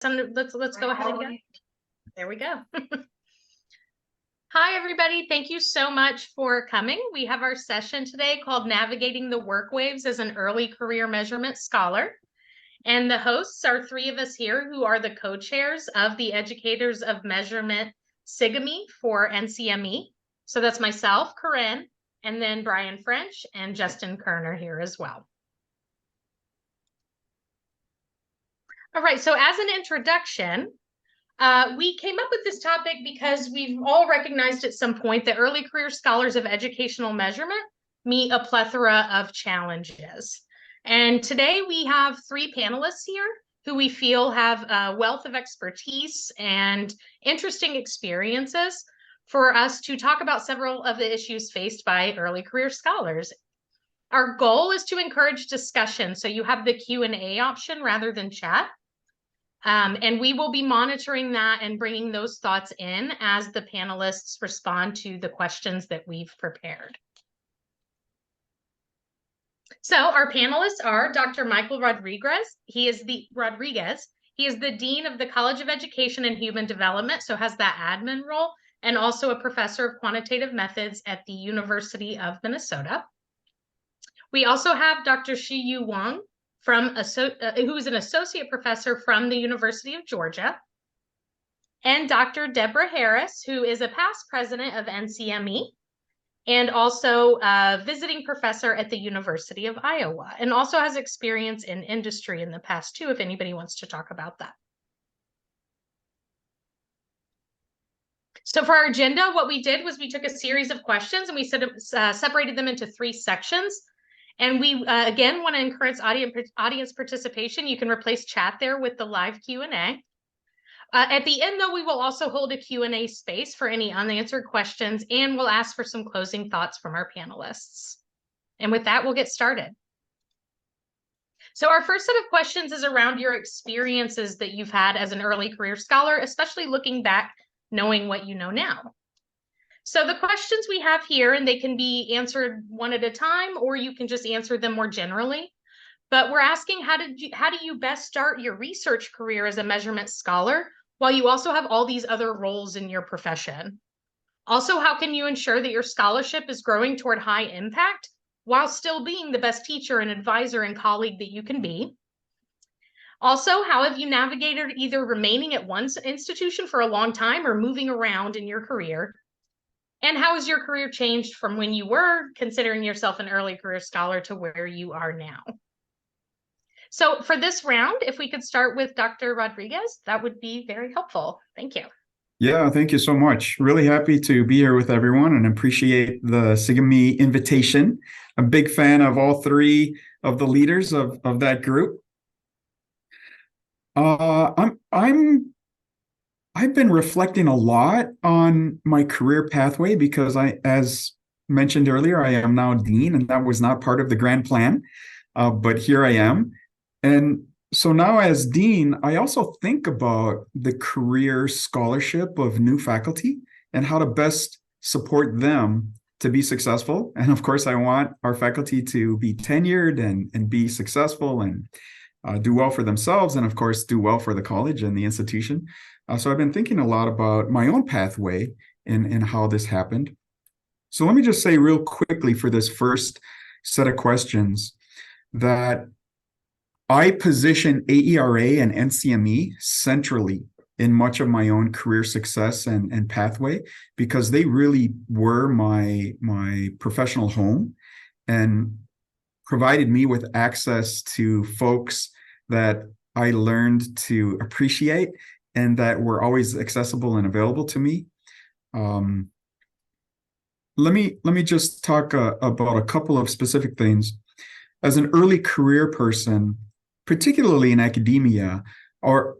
Let's go ahead and go. There we go. Hi, everybody. Thank you so much for coming. We have our session today called Navigating the Work Waves as an Early Career Measurement Scholar. And the hosts are three of us here who are the co-chairs of the Educators of Measurement SIGME for NCME. So that's myself, Corinne, and then Brian French and Justin Kerner here as well. All right, so as an introduction, we came up with this topic because we've all recognized at some point that early career scholars of educational measurement meet a plethora of challenges. And today we have three panelists here who we feel have a wealth of expertise and interesting experiences for us to talk about several of the issues faced by early career scholars. Our goal is to encourage discussion, so you have the Q&A option rather than chat. And we will be monitoring that and bringing those thoughts in as the panelists respond to the questions that we've prepared. So our panelists are Dr. Michael Rodriguez. He is the Dean of the College of Education and Human Development, so has that admin role, and also a professor of quantitative methods at the University of Minnesota. We also have Dr. Shiyu Wang, who's an associate professor from the University of Georgia, and Dr. Deborah Harris, who is a past president of NCME and also a visiting professor at the University of Iowa, and also has experience in industry in the past too, if anybody wants to talk about that. So for our agenda, what we did was we took a series of questions and we separated them into three sections. And we, again, want to encourage audience participation. You can replace chat there with the live Q&A. At the end, though, we will also hold a Q&A space for any unanswered questions, and we'll ask for some closing thoughts from our panelists. And with that, we'll get started. So our first set of questions is around your experiences that you've had as an early career scholar, especially looking back, knowing what you know now. So the questions we have here, and they can be answered one at a time, or you can just answer them more generally. But we're asking, how do you best start your research career as a measurement scholar while you also have all these other roles in your profession? Also, how can you ensure that your scholarship is growing toward high impact while still being the best teacher and advisor and colleague that you can be? Also, how have you navigated either remaining at one institution for a long time or moving around in your career? And how has your career changed from when you were considering yourself an early career scholar to where you are now? So for this round, if we could start with Dr. Rodriguez, that would be very helpful. Thank you. Yeah, thank you so much. Really happy to be here with everyone and appreciate the SIGME invitation. I'm a big fan of all three of the leaders of that group. I've been reflecting a lot on my career pathway because as mentioned earlier, I am now dean, and that was not part of the grand plan, but here I am. And so now as dean, I also think about the career scholarship of new faculty and how to best support them to be successful. And of course, I want our faculty to be tenured and be successful and do well for themselves, and of course, do well for the college and the institution. So I've been thinking a lot about my own pathway and how this happened. So let me just say real quickly for this first set of questions that I position AERA and NCME centrally in much of my own career success and pathway because they really were my professional home and provided me with access to folks that I learned to appreciate and that were always accessible and available to me. Let me just talk about a couple of specific things. As an early career person, particularly in academia, our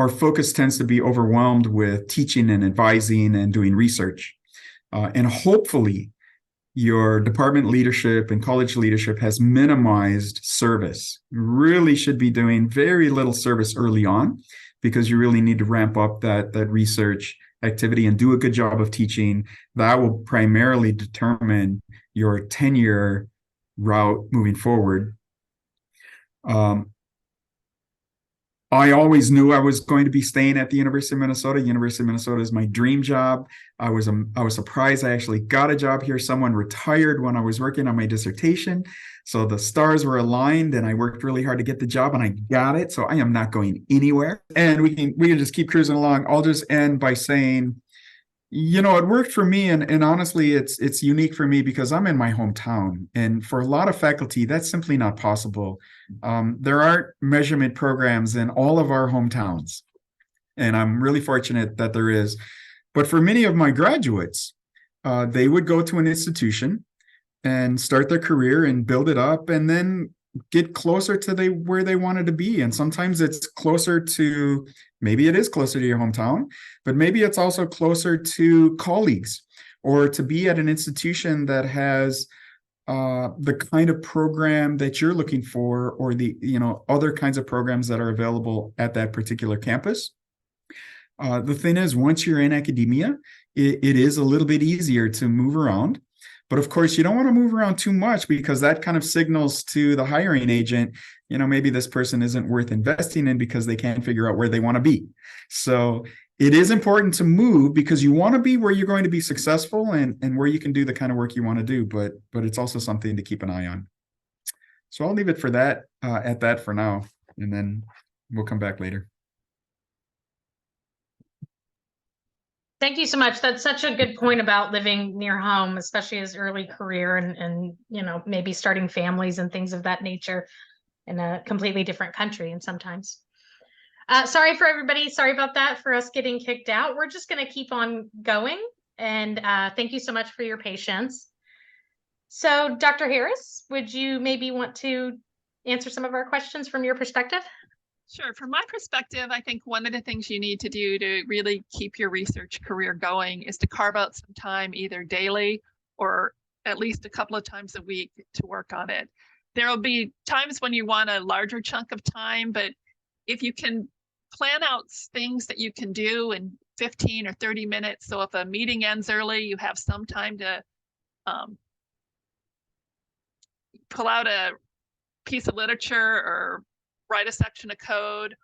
focus tends to be overwhelmed with teaching and advising and doing research. And hopefully, your department leadership and college leadership has minimized service. You really should be doing very little service early on because you really need to ramp up that research activity and do a good job of teaching. That will primarily determine your tenure route moving forward. I always knew I was going to be staying at the University of Minnesota. University of Minnesota is my dream job. I was surprised I actually got a job here. Someone retired when I was working on my dissertation. So the stars were aligned and I worked really hard to get the job and I got it. So I am not going anywhere. And we can just keep cruising along. I'll just end by saying, it worked for me, and honestly, it's unique for me because I'm in my hometown, and for a lot of faculty, that's simply not possible. There aren't measurement programs in all of our hometowns, and I'm really fortunate that there is. But for many of my graduates, they would go to an institution and start their career and build it up, and then get closer to where they wanted to be. And sometimes it's closer to, maybe it is closer to your hometown, but maybe it's also closer to colleagues, or to be at an institution that has the kind of program that you're looking for, or the other kinds of programs that are available at that particular campus. The thing is, once you're in academia, it is a little bit easier to move around. But of course, you don't want to move around too much, because that kind of signals to the hiring agent, maybe this person isn't worth investing in because they can't figure out where they want to be. So it is important to move because you want to be where you're going to be successful, and where you can do the kind of work you want to do. But it's also something to keep an eye on. So I'll leave it for that at that for now, and then we'll come back later. Thank you so much. That's such a good point about living near home, especially as early career and maybe starting families and things of that nature in a completely different country. And sometimes, sorry for everybody. Sorry about that, for us getting kicked out. We're just going to keep on going. And thank you so much for your patience. So Dr. Harris, would you maybe want to answer some of our questions from your perspective? Sure. From my perspective, I think one of the things you need to do to really keep your research career going is to carve out some time, either daily or at least a couple of times a week, to work on it. There will be times when you want a larger chunk of time, but if you can plan out things that you can do in 15 or 30 minutes, so if a meeting ends early, you have some time to pull out a piece of literature, or write a section of code,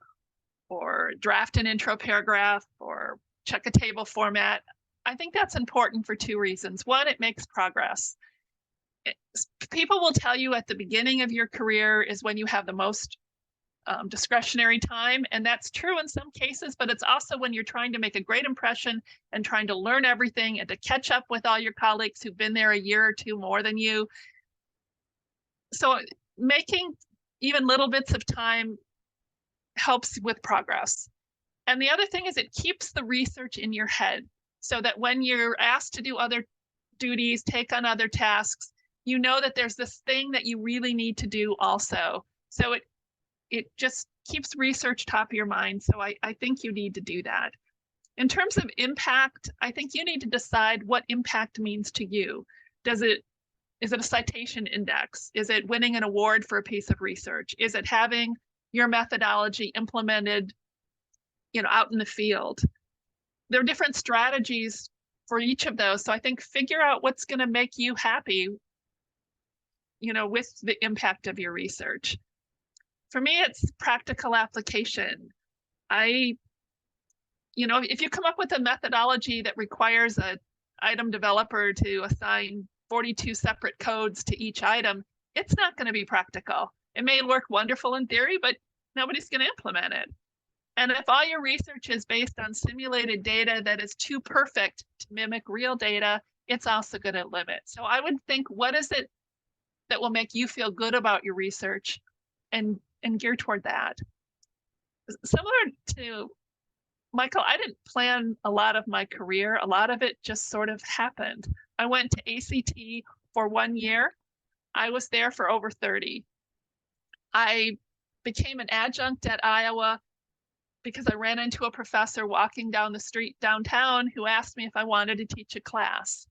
or draft an intro paragraph, or check a table format. I think that's important for two reasons. One, it makes progress. People will tell you at the beginning of your career is when you have the most discretionary time, and that's true in some cases, but it's also when you're trying to make a great impression and trying to learn everything and to catch up with all your colleagues who've been there a year or two more than you. So making even little bits of time helps with progress. And the other thing is, it keeps the research in your head, so that when you're asked to do other duties, take on other tasks, you know that there's this thing that you really need to do also. So it just keeps research top of your mind. So I think you need to do that. In terms of impact, I think you need to decide what impact means to you. Is it a citation index? Is it winning an award for a piece of research? Is it having your methodology implemented, out in the field? There are different strategies for each of those. So I think figure out what's going to make you happy, with the impact of your research. For me, it's practical application. If you come up with a methodology that requires an item developer to assign 42 separate codes to each item, it's not going to be practical. It may work wonderful in theory, but nobody's going to implement it. And if all your research is based on simulated data that is too perfect to mimic real data, it's also going to limit. So I would think, what is it that will make you feel good about your research, and gear toward that? Similar to Michael, I didn't plan a lot of my career. A lot of it just sort of happened. I went to ACT for 1 year. I was there for over 30. I became an adjunct at Iowa because I ran into a professor walking down the street downtown who asked me if I wanted to teach a class.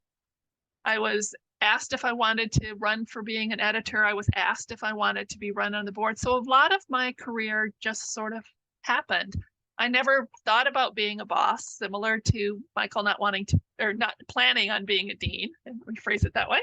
I was asked if I wanted to run for being an editor. I was asked if I wanted to be run on the board. So a lot of my career just sort of happened. I never thought about being a boss, similar to Michael not wanting to, or not planning on being a dean, and rephrase it that way.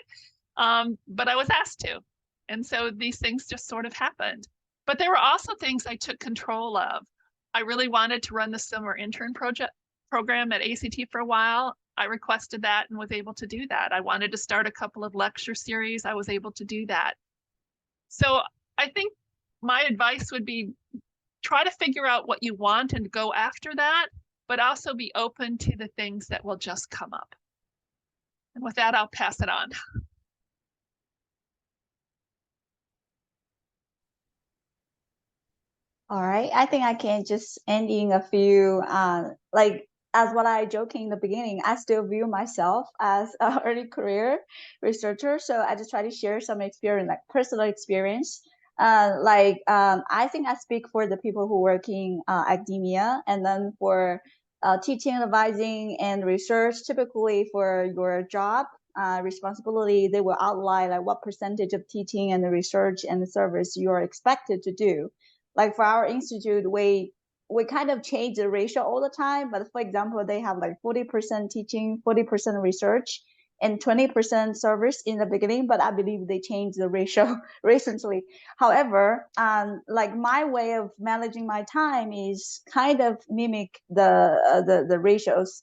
But I was asked to. And so these things just sort of happened. But there were also things I took control of. I really wanted to run the summer intern program at ACT for a while. I requested that and was able to do that. I wanted to start a couple of lecture series. I was able to do that. So I think my advice would be try to figure out what you want and go after that, but also be open to the things that will just come up. And with that, I'll pass it on. All right, I think I can just ending a few, like as what I joking in the beginning, I still view myself as an early career researcher. So I just try to share some experience, like personal experience. I think I speak for the people who work in academia, and then for teaching, advising, and research. Typically, for your job responsibility, they will outline like what percentage of teaching and the research and the service you are expected to do. Like for our institute, we kind of change the ratio all the time. But for example, they have like 40% teaching, 40% research, and 20% service in the beginning. But I believe they changed the ratio recently. However, like my way of managing my time is kind of mimic the ratios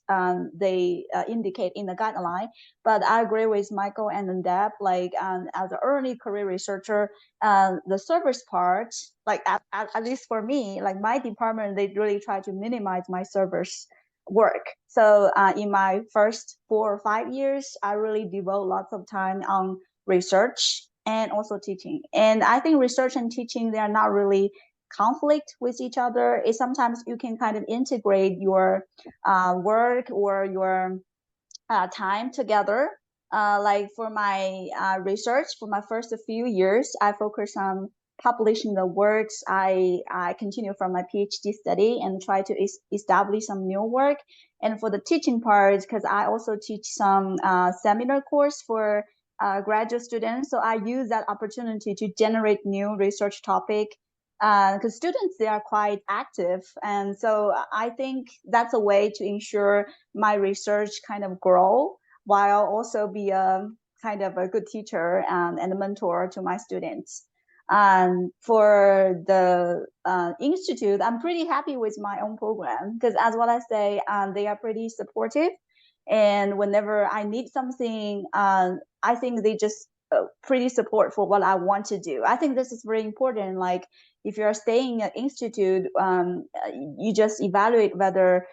they indicate in the guideline. But I agree with Michael and Deb. Like as an early career researcher, the service part, like at least for me, like my department, they really try to minimize my service work. So in my first 4 or 5 years, I really devote lots of time on research and also teaching. And I think research and teaching, they are not really conflict with each other. It's sometimes you can kind of integrate your work or your time together. Like for my research, for my first few years, I focus on publishing the works I continue from my PhD study and try to establish some new work. And for the teaching part, because I also teach some seminar course for graduate students, so I use that opportunity to generate new research topic because students, they are quite active. And so I think that's a way to ensure my research kind of grow while also be a kind of a good teacher and a mentor to my students. And for the institute, I'm pretty happy with my own program because as what I say, they are pretty supportive. And whenever I need something, I think they just pretty support for what I want to do. I think this is very important. Like if you're staying at institute, you just evaluate whether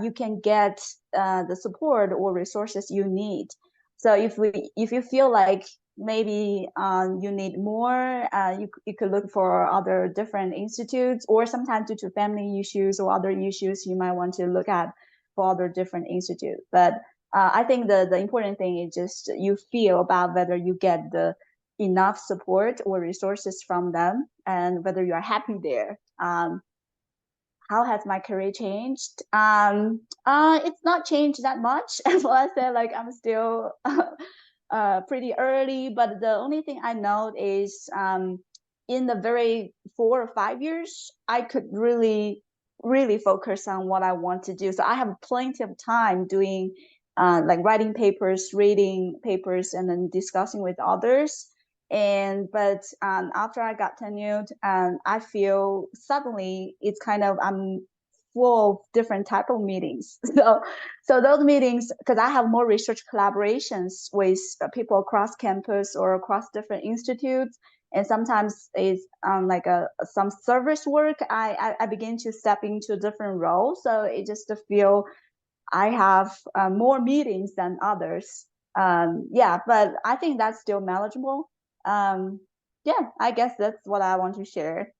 you can get the support or resources you need. So if you feel like maybe you need more, you could look for other different institutes, or sometimes due to family issues or other issues, you might want to look at for other different institutes. But I think the important thing is just you feel about whether you get the enough support or resources from them and whether you are happy there. How has my career changed? It's not changed that much. As well as I said, like I'm still pretty early, but the only thing I know is in the very 4 or 5 years, I could really focus on what I want to do. So I have plenty of time doing like writing papers, reading papers, and then discussing with others. But after I got tenured, I feel suddenly it's kind of I'm full of different type of meetings. So those meetings, because I have more research collaborations with people across campus or across different institutes, and sometimes it's like some service work. I begin to step into a different role, so it just feel I have more meetings than others. Yeah, but I think that's still manageable. Yeah, I guess that's what I want to share.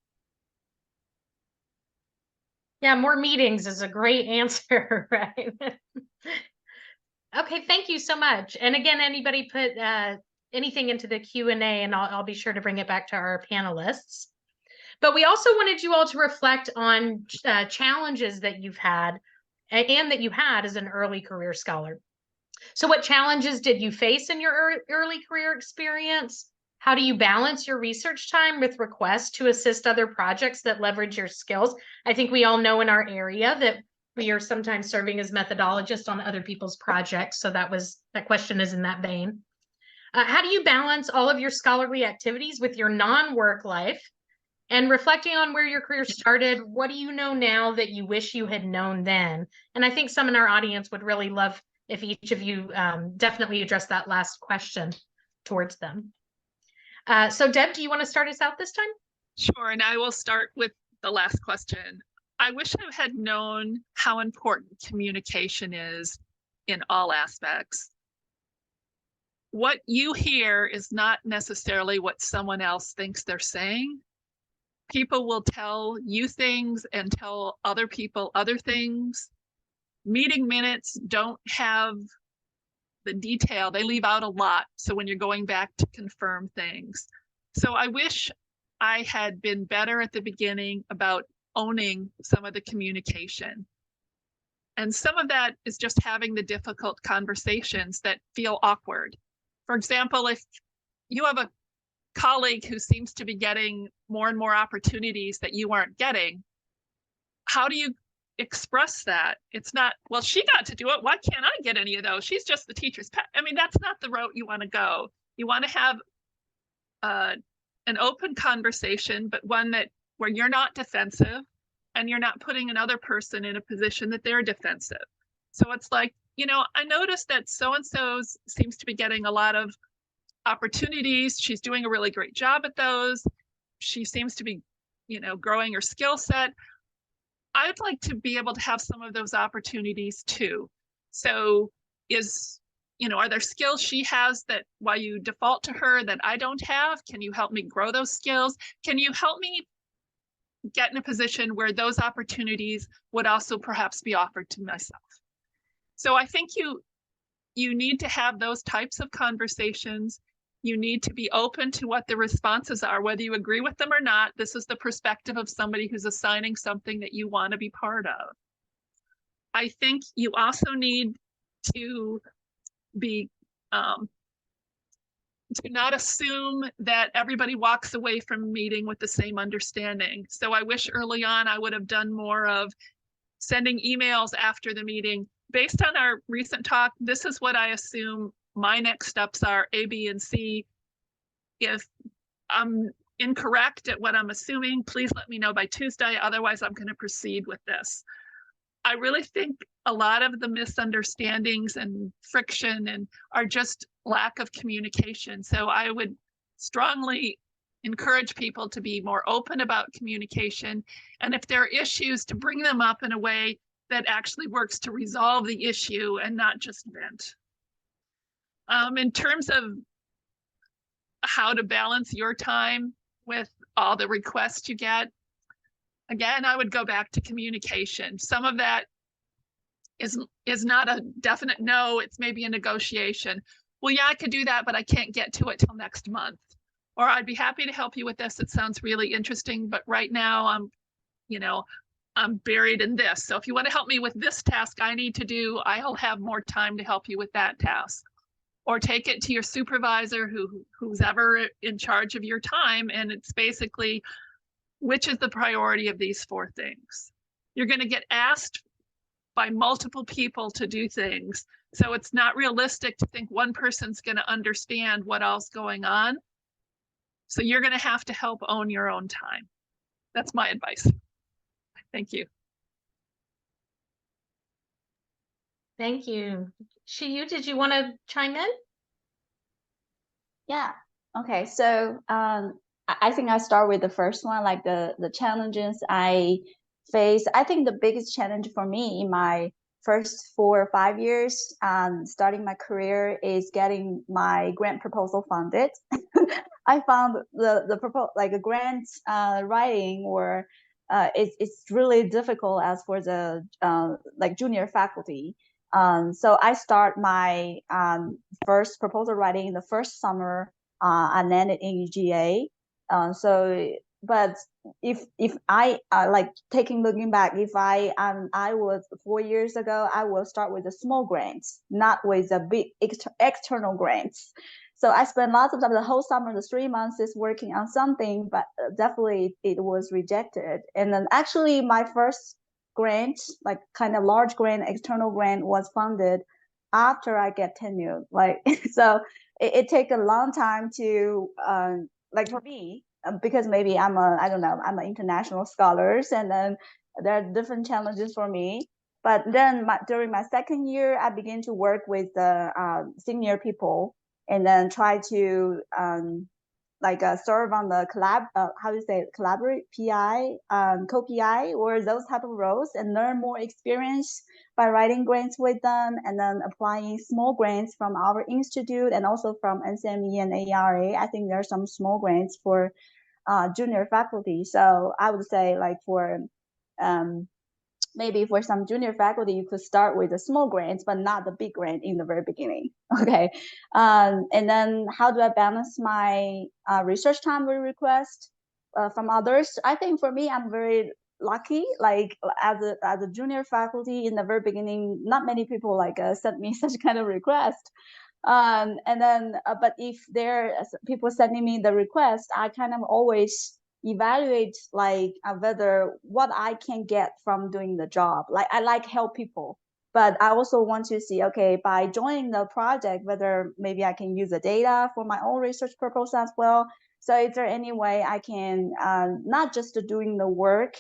Yeah, more meetings is a great answer, right? Okay, thank you so much. And again, anybody put anything into the Q&A and I'll be sure to bring it back to our panelists. But we also wanted you all to reflect on challenges that you've had and that you had as an early career scholar. So what challenges did you face in your early career experience? How do you balance your research time with requests to assist other projects that leverage your skills? I think we all know in our area that we are sometimes serving as methodologists on other people's projects. So that question is in that vein. How do you balance all of your scholarly activities with your non-work life? And reflecting on where your career started, what do you know now that you wish you had known then? And I think some in our audience would really love if each of you definitely address that last question towards them. So Deb, do you want to start us out this time? Sure, and I will start with the last question. I wish I had known how important communication is in all aspects. What you hear is not necessarily what someone else thinks they're saying. People will tell you things and tell other people other things. Meeting minutes don't have the detail, they leave out a lot. So when you're going back to confirm things. So I wish I had been better at the beginning about owning some of the communication. And some of that is just having the difficult conversations that feel awkward. For example, if you have a colleague who seems to be getting more and more opportunities that you aren't getting, how do you express that? It's not, well, she got to do it, why can't I get any of those? She's just the teacher's pet. I mean, that's not the route you want to go. You want to have an open conversation, but one that where you're not defensive and you're not putting another person in a position that they're defensive. So it's like, I noticed that so-and-so seems to be getting a lot of opportunities. She's doing a really great job at those. She seems to be, growing her skill set. I'd like to be able to have some of those opportunities too. So are there skills she has that why you default to her that I don't have? Can you help me grow those skills? Can you help me get in a position where those opportunities would also perhaps be offered to myself? So I think you need to have those types of conversations. You need to be open to what the responses are, whether you agree with them or not. This is the perspective of somebody who's assigning something that you want to be part of. I think you also need to be to not assume that everybody walks away from a meeting with the same understanding. So I wish early on I would have done more of sending emails after the meeting. Based on our recent talk, this is what I assume my next steps are, A, B, and C. If I'm incorrect at what I'm assuming, please let me know by Tuesday. Otherwise, I'm going to proceed with this. I really think a lot of the misunderstandings and friction are just lack of communication. So I would strongly encourage people to be more open about communication. And if there are issues, to bring them up in a way that actually works to resolve the issue and not just vent. In terms of how to balance your time with all the requests you get, again, I would go back to communication. Some of that is not a definite no, it's maybe a negotiation. Well, yeah, I could do that, but I can't get to it till next month. Or I'd be happy to help you with this. It sounds really interesting, but right now I'm buried in this. So if you want to help me with this task I need to do, I'll have more time to help you with that task. Or take it to your supervisor, who's ever in charge of your time. And it's basically, which is the priority of these 4 things? You're going to get asked by multiple people to do things. So it's not realistic to think one person's going to understand what else going on. So you're going to have to help own your own time. That's my advice. Thank you. Thank you. Shiyu, did you want to chime in? Yeah. Okay. So I think I start with the first one, like the challenges I face. I think the biggest challenge for me in my first 4 or 5 years starting my career is getting my grant proposal funded. I found the proposal, like a grant writing, or it's really difficult as for the like junior faculty. So I start my first proposal writing in the first summer. I landed in UGA. But if I like looking back, if I was 4 years ago, I will start with the small grants, not with the big external grants. So I spent lots of time, the whole summer, the 3 months, is working on something, but definitely it was rejected. And then actually my first grant, like kind of large grant, external grant, was funded after I get tenure. Like so, it takes a long time to like for me because maybe I don't know, I'm an international scholars, and then there are different challenges for me. But then during my second year, I began to work with the senior people, and then try to serve on the how do you say it, collaborate PI, co-PI, or those type of roles, and learn more experience by writing grants with them, and then applying small grants from our institute and also from NCME and ARA. I think there are some small grants for junior faculty. So I would say, like, for maybe for some junior faculty, you could start with the small grants, but not the big grant in the very beginning. Okay. And then how do I balance my research time with request from others? I think for me, I'm very lucky. Like, as a junior faculty in the very beginning, not many people sent me such kind of request. And then, but if there are people sending me the request, I kind of always evaluate whether what I can get from doing the job. Like, I like help people, but I also want to see, okay, by joining the project, whether maybe I can use the data for my own research purpose as well. So is there any way I can not just doing the work,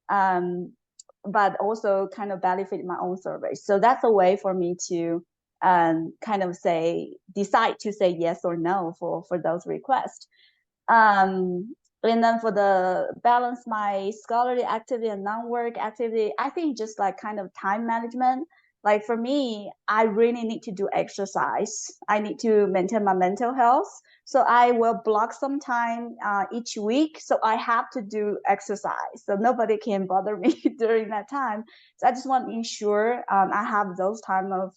but also kind of benefit my own service? So that's a way for me to kind of decide to say yes or no for those requests. And then for the balance my scholarly activity and non-work activity, I think just like kind of time management. Like, for me, I really need to do exercise. I need to maintain my mental health. So I will block some time each week. So I have to do exercise. So nobody can bother me during that time. So I just want to ensure I have those time of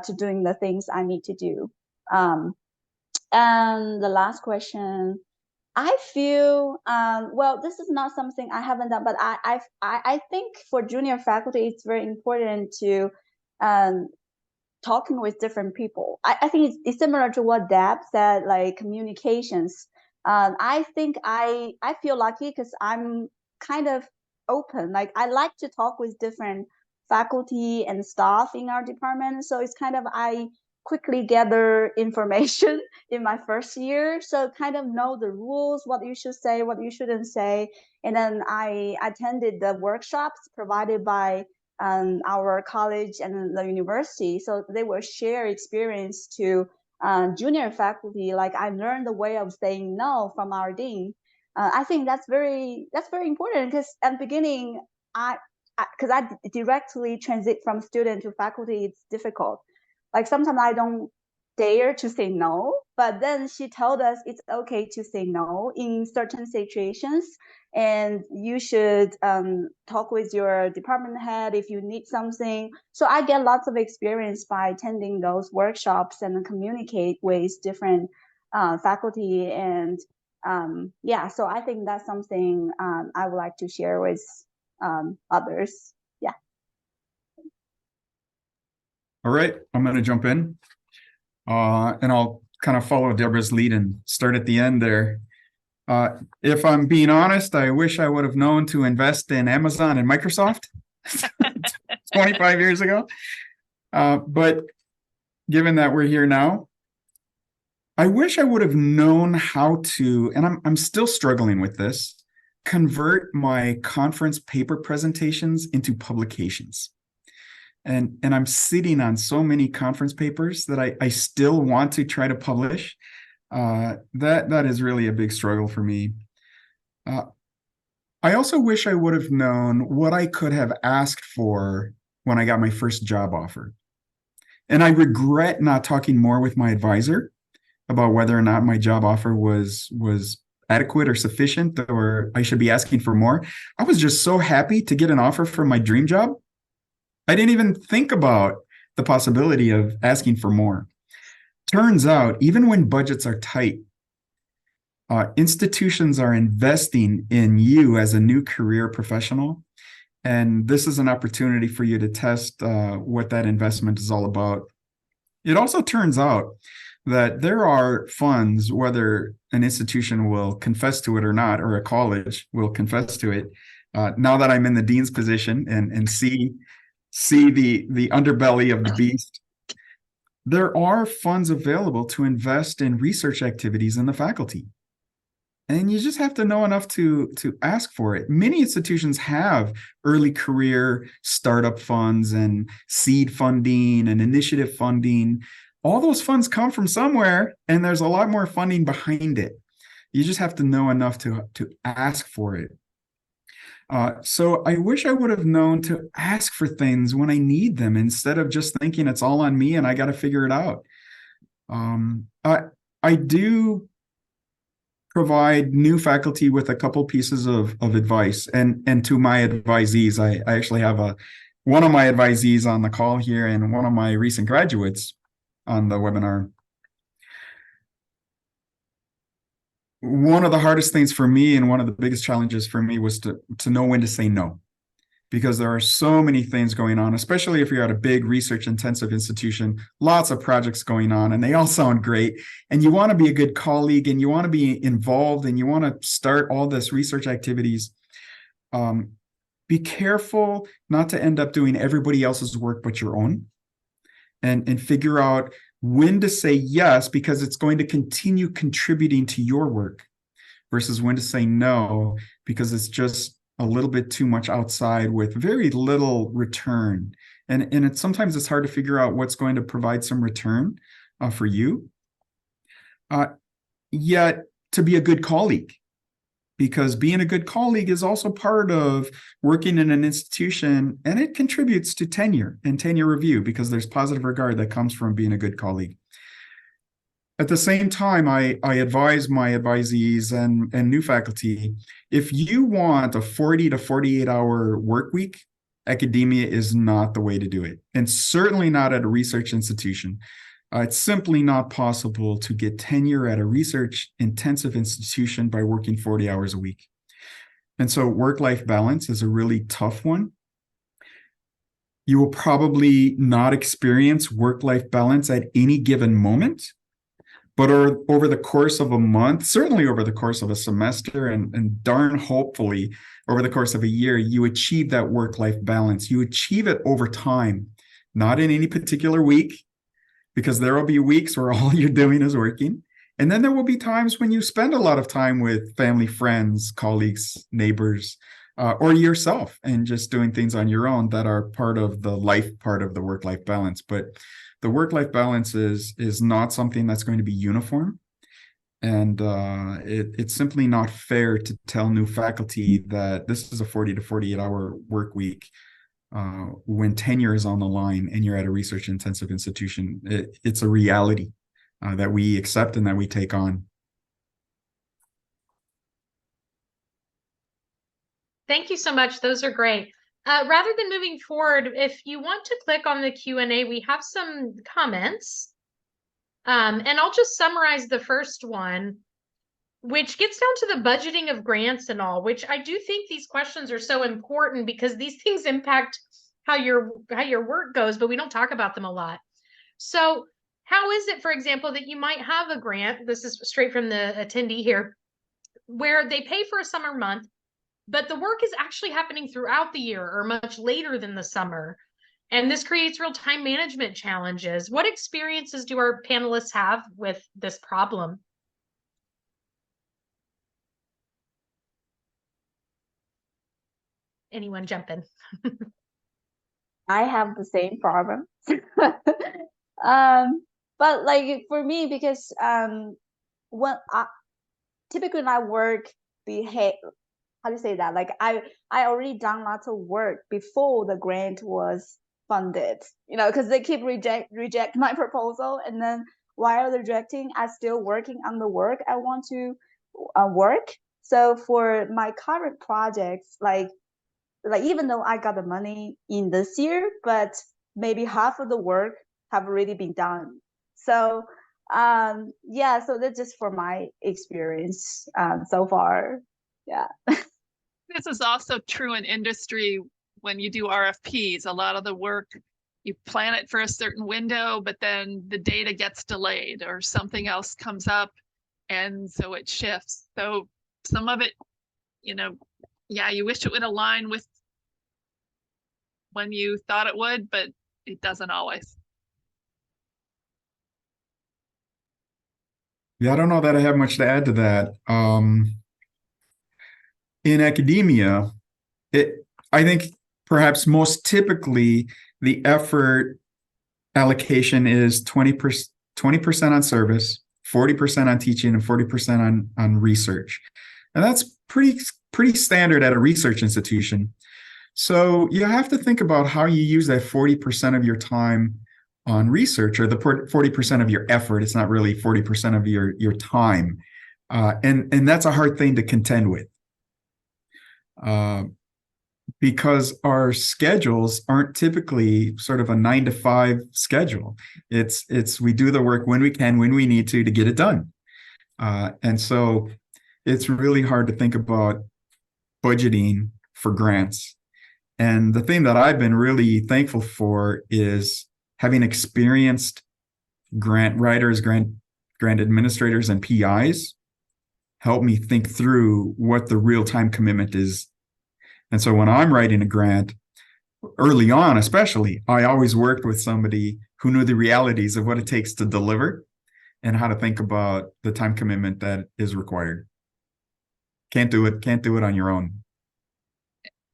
to doing the things I need to do. And the last question, I feel well, this is not something I haven't done, but I think for junior faculty, it's very important to talking with different people. I think it's similar to what Deb said, like communications. I think I feel lucky because I'm kind of open. Like, I like to talk with different faculty and staff in our department. So it's kind of, I quickly gather information in my first year. So kind of know the rules, what you should say, what you shouldn't say. And then I attended the workshops provided by our college and the university. So they will share experience to junior faculty. Like, I learned the way of saying no from our dean. I think that's very important, because at the beginning, because I directly transit from student to faculty, it's difficult. Like, sometimes I don't dare to say no, but then she told us it's okay to say no in certain situations, and you should talk with your department head if you need something. So I get lots of experience by attending those workshops and communicate with different faculty. And yeah, so I think that's something I would like to share with others. Yeah. All right, I'm going to jump in, and I'll kind of follow Deborah's lead and start at the end there. If I'm being honest, I wish I would have known to invest in Amazon and Microsoft 25 years ago. But given that we're here now, I wish I would have known how to, and I'm still struggling with this, convert my conference paper presentations into publications. And I'm sitting on so many conference papers that I still want to try to publish. That is really a big struggle for me. I also wish I would have known what I could have asked for when I got my first job offer. And I regret not talking more with my advisor about whether or not my job offer was adequate or sufficient, or I should be asking for more. I was just so happy to get an offer for my dream job. I didn't even think about the possibility of asking for more. Turns out, even when budgets are tight, institutions are investing in you as a new career professional. And this is an opportunity for you to test what that investment is all about. It also turns out that there are funds, whether an institution will confess to it or not, or a college will confess to it. Now that I'm in the dean's position and see the underbelly of the beast, there are funds available to invest in research activities in the faculty. And you just have to know enough to ask for it. Many institutions have early career startup funds and seed funding and initiative funding. All those funds come from somewhere, and there's a lot more funding behind it. You just have to know enough to ask for it. So I wish I would have known to ask for things when I need them instead of just thinking it's all on me and I got to figure it out. I do provide new faculty with a couple pieces of advice, and to my advisees, I actually have one of my advisees on the call here and one of my recent graduates on the webinar. One of the hardest things for me and one of the biggest challenges for me was to know when to say no, because there are so many things going on, especially if you're at a big research intensive institution, lots of projects going on, and they all sound great. And you want to be a good colleague and you want to be involved and you want to start all this research activities. Be careful not to end up doing everybody else's work but your own, and figure out when to say yes, because it's going to continue contributing to your work, versus when to say no, because it's just a little bit too much outside with very little return. And sometimes it's hard to figure out what's going to provide some return for you. Yet to be a good colleague, because being a good colleague is also part of working in an institution, and it contributes to tenure and tenure review because there's positive regard that comes from being a good colleague. At the same time, I advise my advisees and new faculty, if you want a 40 to 48 hour work week, academia is not the way to do it, and certainly not at a research institution. It's simply not possible to get tenure at a research intensive institution by working 40 hours a week. And so work-life balance is a really tough one. You will probably not experience work-life balance at any given moment, but over the course of a month, certainly over the course of a semester, and darn hopefully over the course of a year, you achieve that work-life balance. You achieve it over time, not in any particular week, because there will be weeks where all you're doing is working. And then there will be times when you spend a lot of time with family, friends, colleagues, neighbors, or yourself, and just doing things on your own that are part of the life part of the work-life balance. But the work-life balance is not something that's going to be uniform. And it's simply not fair to tell new faculty that this is a 40 to 48 hour work week when tenure is on the line and you're at a research intensive institution. It's a reality that we accept and that we take on. Thank you so much. Those are great. Rather than moving forward, if you want to click on the Q&A, we have some comments. And I'll just summarize the first one, which gets down to the budgeting of grants and all, which I do think these questions are so important because these things impact how your work goes, but we don't talk about them a lot. So how is it, for example, that you might have a grant, this is straight from the attendee here, where they pay for a summer month, but the work is actually happening throughout the year or much later than the summer. And this creates real time management challenges. What experiences do our panelists have with this problem? Anyone jump in? I have the same problem. But like for me, because when typically when I work, how do you say that? Like I already done lots of work before the grant was funded, because they keep reject my proposal, and then while they're rejecting, I still working on the work I want to work. So for my current projects, like even though I got the money in this year, but maybe half of the work have already been done. So yeah, so that's just for my experience so far. Yeah. This is also true in industry when you do RFPs. A lot of the work, you plan it for a certain window, but then the data gets delayed or something else comes up, and so it shifts. So some of it, yeah, you wish it would align with when you thought it would, but it doesn't always. Yeah, I don't know that I have much to add to that. In academia, I think perhaps most typically the effort allocation is 20% on service, 40% on teaching, and 40% on research. And that's pretty standard at a research institution. So you have to think about how you use that 40% of your time on research, or the 40% of your effort. It's not really 40% of your time. And that's a hard thing to contend with. Because our schedules aren't typically sort of a 9 to 5 schedule. It's we do the work when we can, when we need to get it done. And so it's really hard to think about budgeting for grants. And the thing that I've been really thankful for is having experienced grant writers, grant administrators, and PIs help me think through what the real-time commitment is. And so when I'm writing a grant, early on especially, I always worked with somebody who knew the realities of what it takes to deliver and how to think about the time commitment that is required. Can't do it on your own.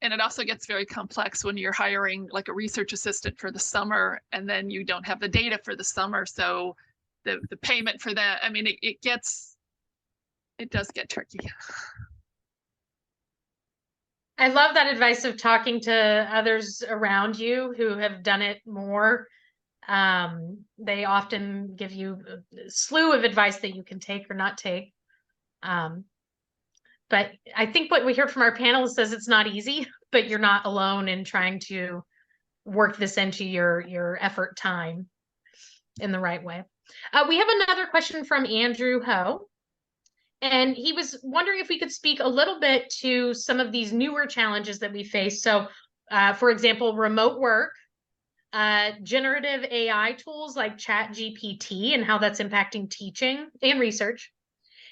And it also gets very complex when you're hiring like a research assistant for the summer, and then you don't have the data for the summer. So the payment for that, I mean, it does get tricky. I love that advice of talking to others around you who have done it more. They often give you a slew of advice that you can take or not take. But I think what we hear from our panelists is it's not easy, but you're not alone in trying to work this into your effort time in the right way. We have another question from Andrew Ho. And he was wondering if we could speak a little bit to some of these newer challenges that we face. So, for example, remote work, generative AI tools like ChatGPT and how that's impacting teaching and research.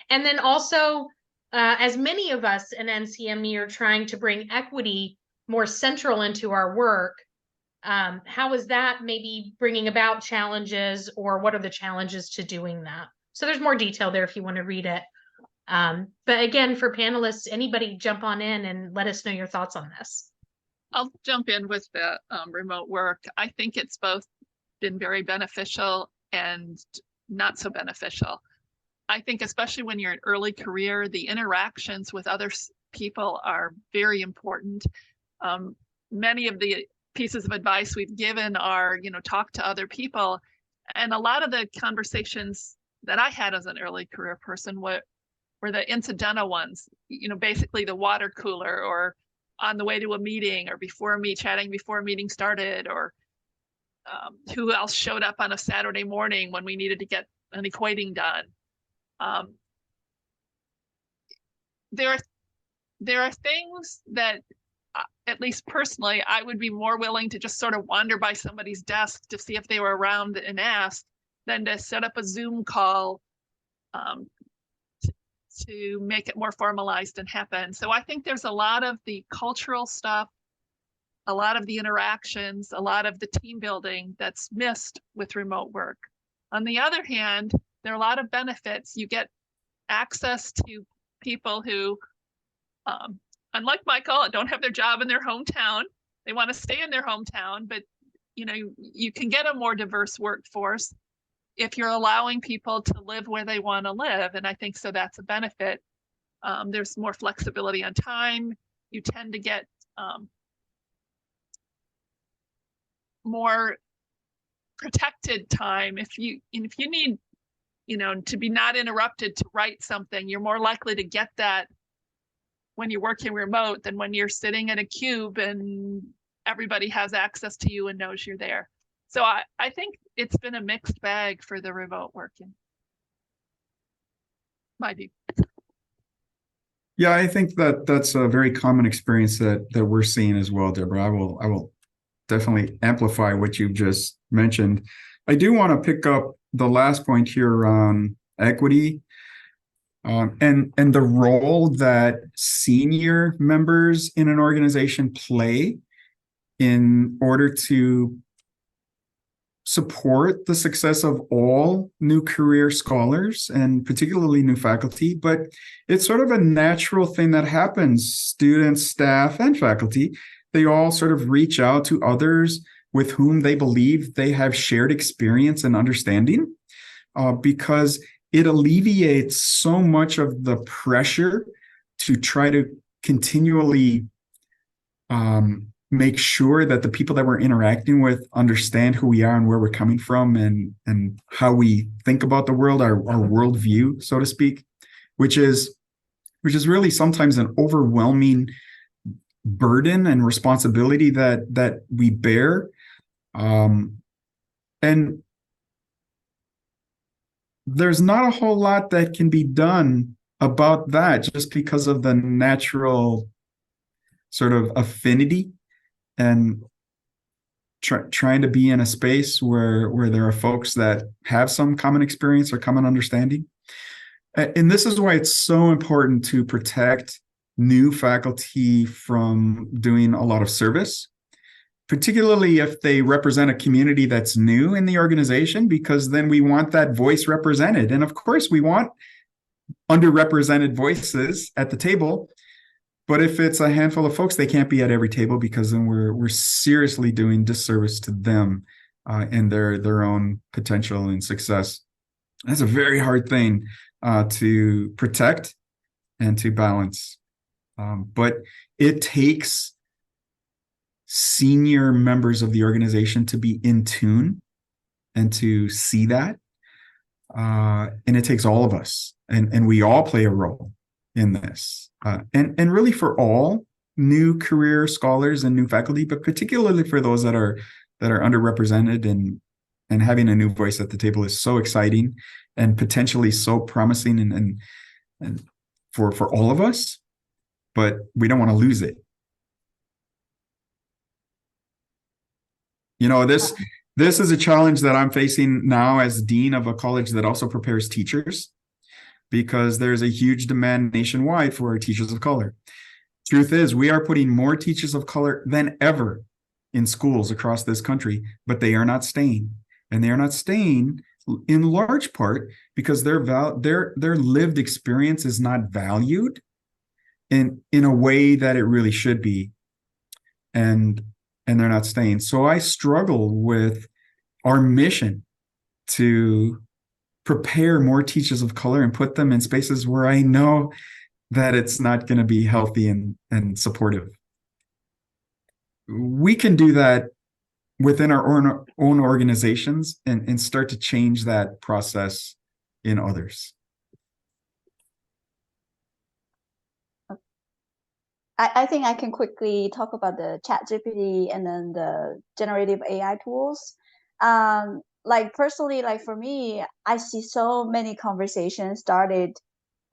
And then also, as many of us in NCME are trying to bring equity more central into our work, how is that maybe bringing about challenges, or what are the challenges to doing that? So there's more detail there if you want to read it. But again, for panelists, anybody jump on in and let us know your thoughts on this. I'll jump in with the remote work. I think it's both been very beneficial and not so beneficial. I think especially when you're in early career, the interactions with other people are very important. Many of the pieces of advice we've given are, talk to other people. And a lot of the conversations that I had as an early career person were the incidental ones, basically the water cooler, or on the way to a meeting, or chatting before a meeting started, or who else showed up on a Saturday morning when we needed to get an equating done. There are things that, at least personally, I would be more willing to just sort of wander by somebody's desk to see if they were around and ask, than to set up a Zoom call to make it more formalized and happen. So I think there's a lot of the cultural stuff, a lot of the interactions, a lot of the team building that's missed with remote work. On the other hand, there are a lot of benefits. You get access to people who, unlike Michael, don't have their job in their hometown. They want to stay in their hometown, but you can get a more diverse workforce if you're allowing people to live where they want to live. And I think so that's a benefit. There's more flexibility on time. You tend to get more protected time. If you need, to be not interrupted to write something, you're more likely to get that when you're working remote than when you're sitting in a cube and everybody has access to you and knows you're there. So I think it's been a mixed bag for the remote working. My view. Yeah, I think that's a very common experience that we're seeing as well, Deborah. I will definitely amplify what you've just mentioned. I do want to pick up the last point here on equity, and the role that senior members in an organization play in order to support the success of all new career scholars and particularly new faculty, but it's sort of a natural thing that happens. Students, staff, and faculty, they all sort of reach out to others with whom they believe they have shared experience and understanding, because it alleviates so much of the pressure to try to continually make sure that the people that we're interacting with understand who we are and where we're coming from, and how we think about the world, our worldview, so to speak, which is really sometimes an overwhelming burden and responsibility that we bear. And there's not a whole lot that can be done about that, just because of the natural sort of affinity and trying to be in a space where there are folks that have some common experience or common understanding. And this is why it's so important to protect new faculty from doing a lot of service, particularly if they represent a community that's new in the organization, because then we want that voice represented. And of course, we want underrepresented voices at the table. But if it's a handful of folks, they can't be at every table, because then we're seriously doing disservice to them and their own potential and success. That's a very hard thing to protect and to balance. But it takes senior members of the organization to be in tune and to see that. And it takes all of us, and we all play a role in this. And really for all new career scholars and new faculty, but particularly for those that are underrepresented, and having a new voice at the table is so exciting and potentially so promising and for all of us, but we don't want to lose it. You know, this is a challenge that I'm facing now as dean of a college that also prepares teachers, because there's a huge demand nationwide for teachers of color. Truth is, we are putting more teachers of color than ever in schools across this country, but they are not staying. And they are not staying in large part because their lived experience is not valued in a way that it really should be. And they're not staying. So I struggle with our mission to prepare more teachers of color and put them in spaces where I know that it's not going to be healthy and supportive. We can do that within our own organizations and start to change that process in others. I think I can quickly talk about the ChatGPT and then the generative AI tools. Like personally, like for me, I see so many conversations started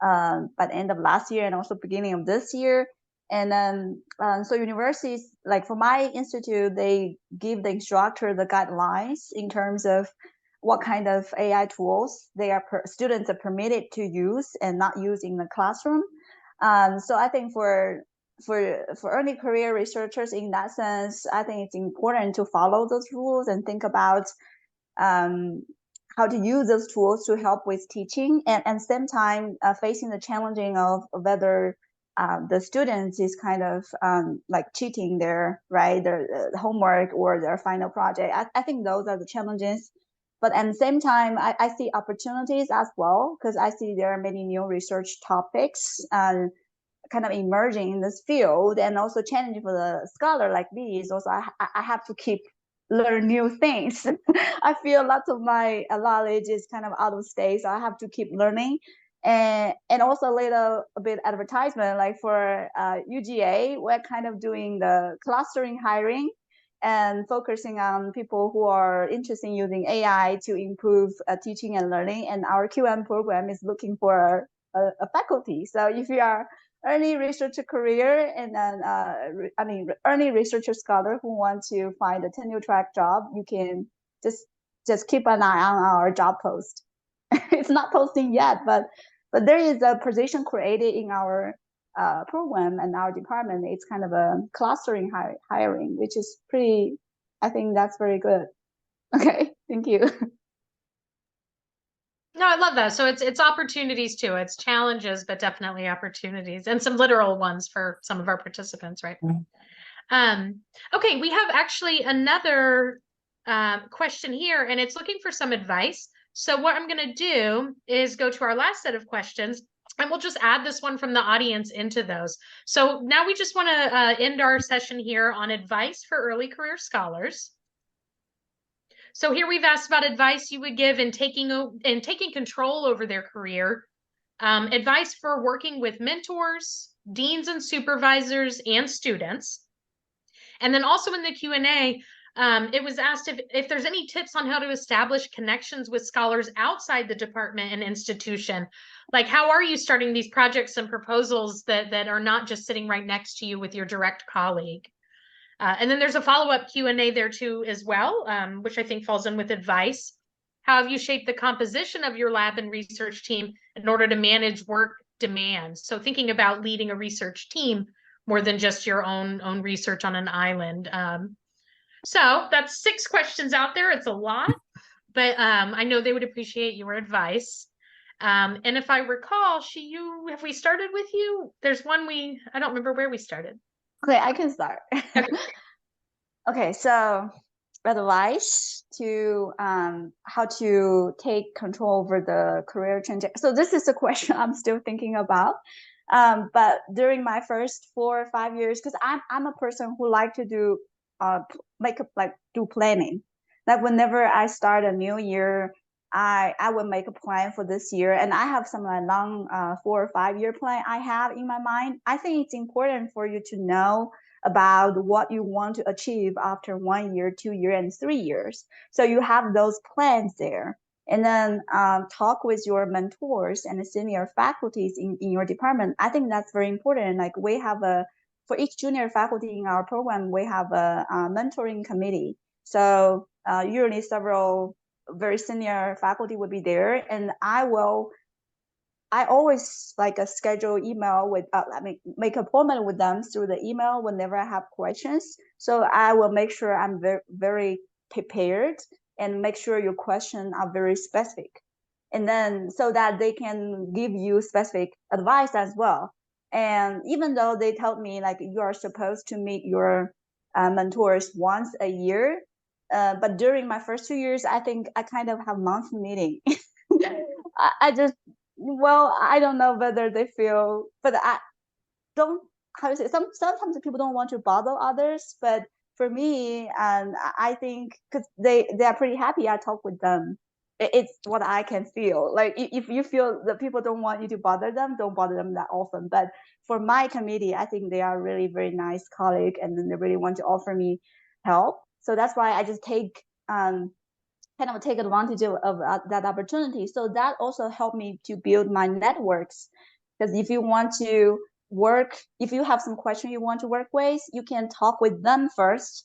by the end of last year and also beginning of this year. And then so universities, like for my institute, they give the instructor the guidelines in terms of what kind of AI tools students are permitted to use and not use in the classroom. So I think for early career researchers in that sense, I think it's important to follow those rules and think about how to use those tools to help with teaching, and at the same time facing the challenging of whether the students is kind of like cheating their homework or their final project. I think those are the challenges. But at the same time, I see opportunities as well, because I see there are many new research topics kind of emerging in this field, and also challenging for the scholar like me is also I have to keep learn new things. I feel lots of my knowledge is kind of out of state, so I have to keep learning. And also a bit advertisement, like for UGA, we're kind of doing the clustering hiring and focusing on people who are interested in using AI to improve teaching and learning. And our QM program is looking for a faculty. So if you are early researcher career and then early researcher scholar who want to find a tenure track job, you can just keep an eye on our job post. It's not posting yet, but there is a position created in our program and our department. It's kind of a clustering hiring, which is pretty, I think that's very good. Okay, thank you. No, I love that. So it's opportunities too. It's challenges, but definitely opportunities, and some literal ones for some of our participants, right? Okay, we have actually another question here, and it's looking for some advice. So what I'm going to do is go to our last set of questions, and we'll just add this one from the audience into those. So now we just want to end our session here on advice for early career scholars. So here we've asked about advice you would give in taking control over their career, advice for working with mentors, deans and supervisors, and students. And then also in the Q&A, it was asked if there's any tips on how to establish connections with scholars outside the department and institution. Like, how are you starting these projects and proposals that are not just sitting right next to you with your direct colleague? And then there's a follow-up Q&A there too as well, which I think falls in with advice. How have you shaped the composition of your lab and research team in order to manage work demands? So thinking about leading a research team more than just your own research on an island. So that's 6 questions out there. It's a lot, but I know they would appreciate your advice. And if I recall, have we started with you? There's one I don't remember where we started. Okay, I can start. Okay. Okay, so advice to how to take control over the career change. So this is a question I'm still thinking about. But during my first 4 or 5 years, because I'm a person who like to do do planning. Like whenever I start a new year, I will make a plan for this year, and I have some like long 4 or 5 year plan I have in my mind. I think it's important for you to know about what you want to achieve after 1 year, 2 years, and 3 years. So you have those plans there. And then talk with your mentors and senior faculties in your department. I think that's very important. Like we have for each junior faculty in our program, we have a mentoring committee. So usually several very senior faculty will be there, and I always like a schedule email with make appointment with them through the email whenever I have questions. So I will make sure I'm very, very prepared and make sure your questions are very specific, and then so that they can give you specific advice as well. And even though they told me like you are supposed to meet your mentors once a year, but during my first 2 years, I think I kind of have monthly meeting. I just I don't know whether they feel, but I don't, how to say, sometimes people don't want to bother others, but for me, and I think because they are pretty happy I talk with them. It's what I can feel. Like if you feel that people don't want you to bother them, don't bother them that often. But for my committee, I think they are really very nice colleague, and then they really want to offer me help. So that's why I just kind of take advantage of that opportunity. So that also helped me to build my networks. Because if you want to work, if you have some question you want to work with, you can talk with them first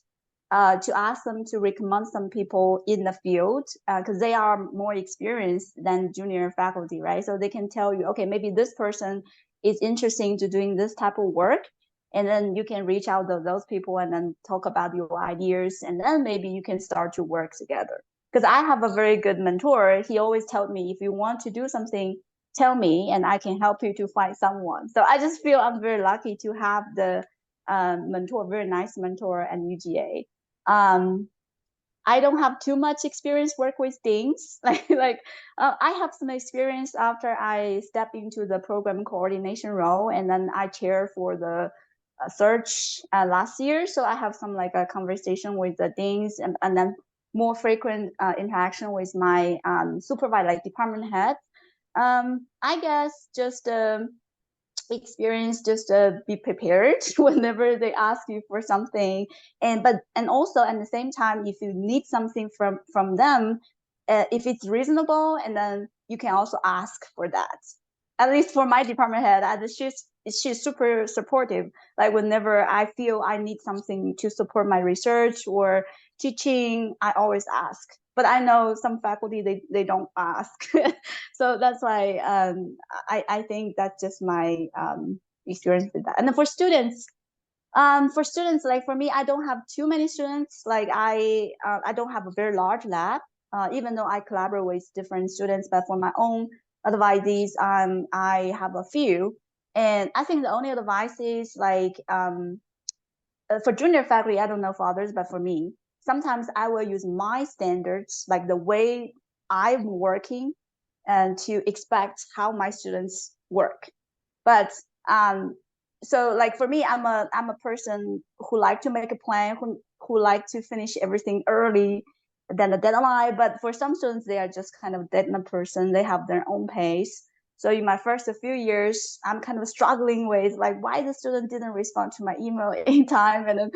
to ask them to recommend some people in the field, because they are more experienced than junior faculty, right? So they can tell you, okay, maybe this person is interesting to doing this type of work. And then you can reach out to those people and then talk about your ideas. And then maybe you can start to work together. Because I have a very good mentor. He always told me, if you want to do something, tell me and I can help you to find someone. So I just feel I'm very lucky to have the mentor, very nice mentor at UGA. I don't have too much experience work with things I have some experience after I step into the program coordination role, and then I chair for the search last year. So I have some like a conversation with the deans, and then more frequent interaction with my supervisor, like department head. I guess just experience, just be prepared whenever they ask you for something, and also at the same time, if you need something from them, if it's reasonable, and then you can also ask for that. At least for my department head, she's super supportive. Like whenever I feel I need something to support my research or teaching, I always ask. But I know some faculty, they don't ask. So that's why I think that's just my experience with that. And then for students, For students, like for me, I don't have too many students. Like I don't have a very large lab, even though I collaborate with different students. But for my own advisees, I have a few. And I think the only advice is like for junior faculty, I don't know for others, but for me, sometimes I will use my standards, like the way I'm working, and to expect how my students work. But so like for me, I'm a person who like to make a plan, who like to finish everything early than the deadline. But for some students, they are just kind of deadline person. They have their own pace. So in my first few years, I'm kind of struggling with like why the student didn't respond to my email in time, and then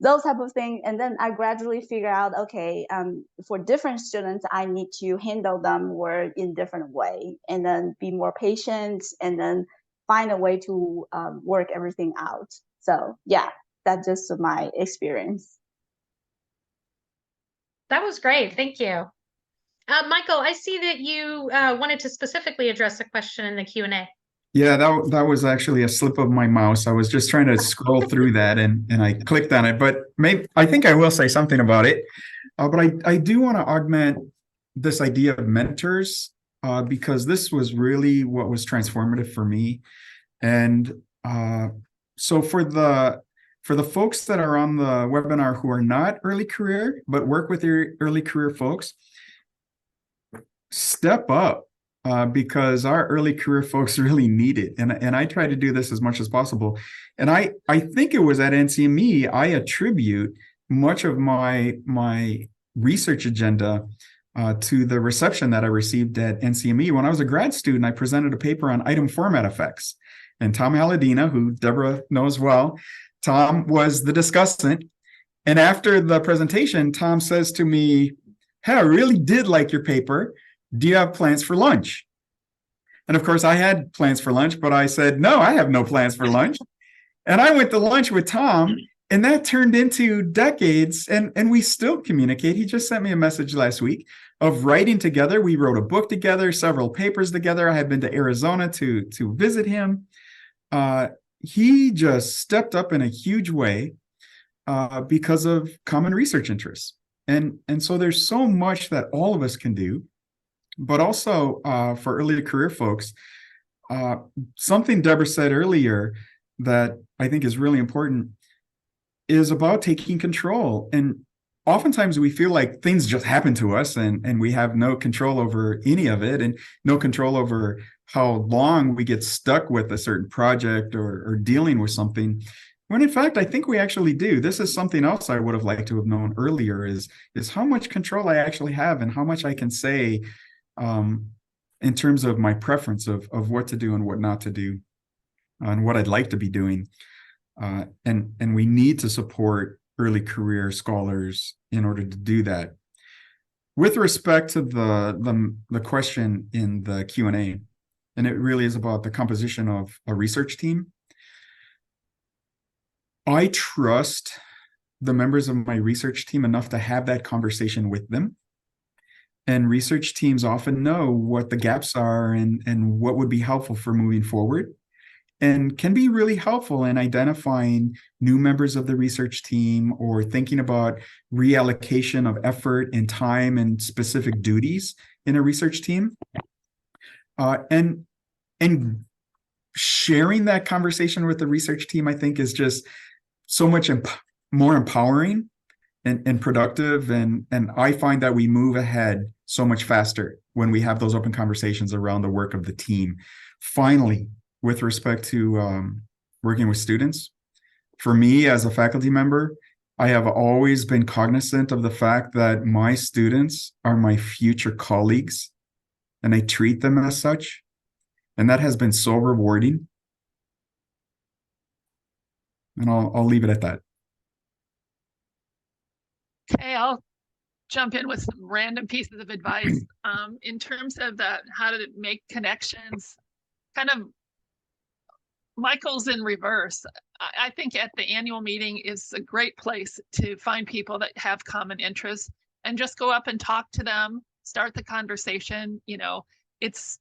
those type of things. And then I gradually figure out, okay, for different students, I need to handle them more in different way, and then be more patient, and then find a way to work everything out. So yeah, that's just my experience. That was great. Thank you. Michael, I see that you wanted to specifically address a question in the Q&A. Yeah, that was actually a slip of my mouse. I was just trying to scroll through that and I clicked on it. But maybe I think I will say something about it. But I do want to augment this idea of mentors because this was really what was transformative for me. And so for the folks that are on the webinar who are not early career but work with your early career folks, step up. Because our early career folks really need it. And I try to do this as much as possible. And I think it was at NCME, I attribute much of my research agenda to the reception that I received at NCME. When I was a grad student, I presented a paper on item format effects. And Tom Haladina, who Deborah knows well, Tom was the discussant. And after the presentation, Tom says to me, "Hey, I really did like your paper. Do you have plans for lunch?" And of course, I had plans for lunch, but I said, "No, I have no plans for lunch." And I went to lunch with Tom, and that turned into decades, and we still communicate. He just sent me a message last week of writing together. We wrote a book together, several papers together. I had been to Arizona to visit him. He just stepped up in a huge way because of common research interests. And so there's so much that all of us can do. But also for early career folks, something Deborah said earlier that I think is really important is about taking control. And oftentimes we feel like things just happen to us and we have no control over any of it and no control over how long we get stuck with a certain project or dealing with something. When in fact, I think we actually do. This is something else I would have liked to have known earlier is how much control I actually have and how much I can say in terms of my preference of what to do and what not to do and what I'd like to be doing. And we need to support early career scholars in order to do that. With respect to the question in the Q&A, and it really is about the composition of a research team, I trust the members of my research team enough to have that conversation with them. And research teams often know what the gaps are and what would be helpful for moving forward, and can be really helpful in identifying new members of the research team or thinking about reallocation of effort and time and specific duties in a research team. And sharing that conversation with the research team, I think, is just so much more empowering and productive. And I find that we move ahead so much faster when we have those open conversations around the work of the team. Finally, with respect to working with students, for me as a faculty member, I have always been cognizant of the fact that my students are my future colleagues, and I treat them as such. And that has been so rewarding. And I'll leave it at that. Okay, I'll jump in with some random pieces of advice in terms of how to make connections. Kind of Michael's in reverse. I think at the annual meeting is a great place to find people that have common interests and just go up and talk to them, start the conversation. It's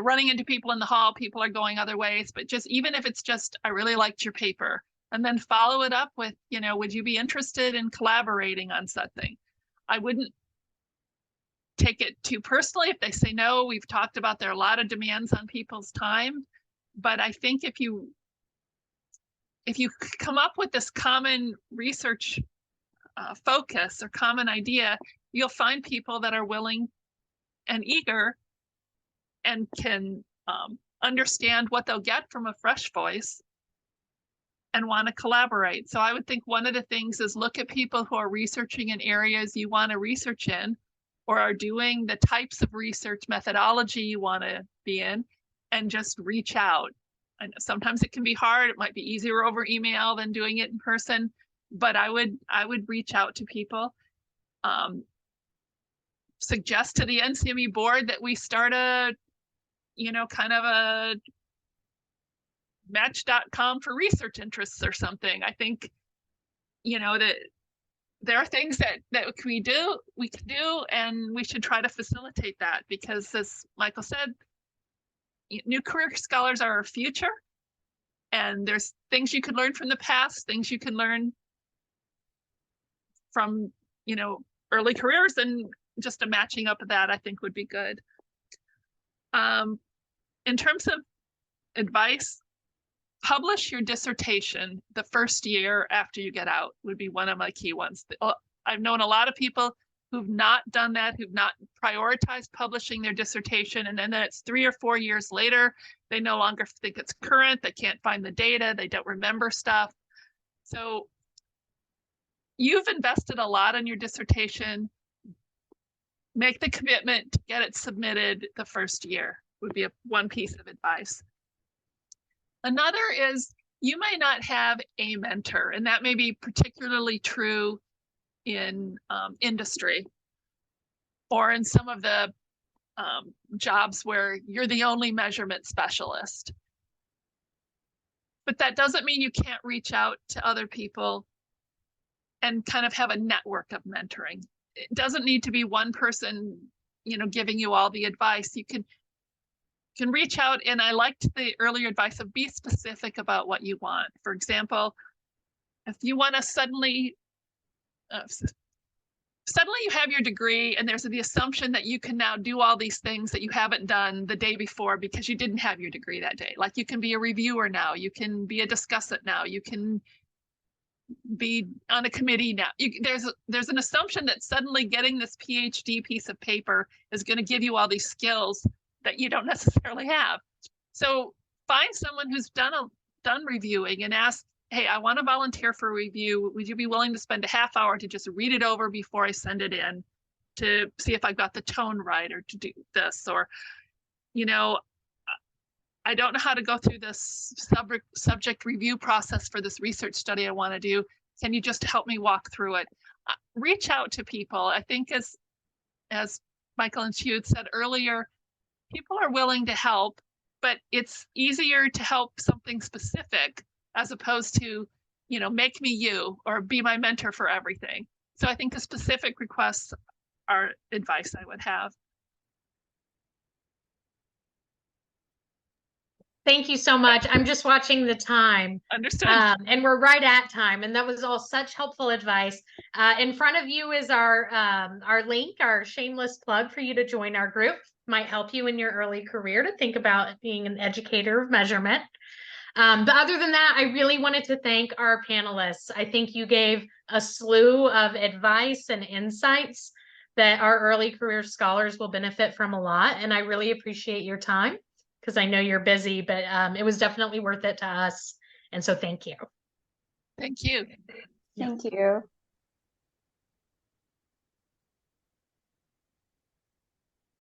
running into people in the hall, people are going other ways, but just even if it's just, "I really liked your paper," And then follow it up with, would you be interested in collaborating on something? I wouldn't take it too personally if they say no. We've talked about there are a lot of demands on people's time, but I think if you come up with this common research focus or common idea, you'll find people that are willing and eager and can understand what they'll get from a fresh voice and want to collaborate. So I would think one of the things is look at people who are researching in areas you want to research in, or are doing the types of research methodology you want to be in, and just reach out. And sometimes it can be hard. It might be easier over email than doing it in person, but I would reach out to people. Suggest to the NCME board that we start a, kind of a match.com for research interests or something. I think, that there are things that we can do, and we should try to facilitate that, because as Michael said, new career scholars are our future, and there's things you can learn from the past, things you can learn from, early careers, and just a matching up of that, I think, would be good. In terms of advice, publish your dissertation the first year after you get out would be one of my key ones. I've known a lot of people who've not done that, who've not prioritized publishing their dissertation, and then it's 3 or 4 years later, they no longer think it's current, they can't find the data, they don't remember stuff. So you've invested a lot in your dissertation. Make the commitment to get it submitted the first year would be one piece of advice. Another is you may not have a mentor, and that may be particularly true in industry or in some of the jobs where you're the only measurement specialist. But that doesn't mean you can't reach out to other people and kind of have a network of mentoring. It doesn't need to be one person, giving you all the advice. You can reach out, and I liked the earlier advice of be specific about what you want. For example, if you want to suddenly you have your degree, and there's the assumption that you can now do all these things that you haven't done the day before because you didn't have your degree that day. Like you can be a reviewer now, you can be a discussant now, you can be on a committee now. There's an assumption that suddenly getting this PhD piece of paper is going to give you all these skills that you don't necessarily have. So find someone who's done reviewing and ask, hey, I want to volunteer for a review. Would you be willing to spend a half hour to just read it over before I send it in to see if I've got the tone right, or to do this, or, I don't know how to go through this subject review process for this research study I want to do. Can you just help me walk through it? Reach out to people. I think as Michael and Hugh said earlier, people are willing to help, but it's easier to help something specific as opposed to, make me you or be my mentor for everything. So I think the specific requests are advice I would have. Thank you so much. I'm just watching the time. Understood. And we're right at time. And that was all such helpful advice. In front of you is our link, our shameless plug for you to join our group. Might help you in your early career to think about being an educator of measurement. But other than that, I really wanted to thank our panelists. I think you gave a slew of advice and insights that our early career scholars will benefit from a lot. And I really appreciate your time, because I know you're busy, but it was definitely worth it to us. And so thank you. Thank you. Thank you.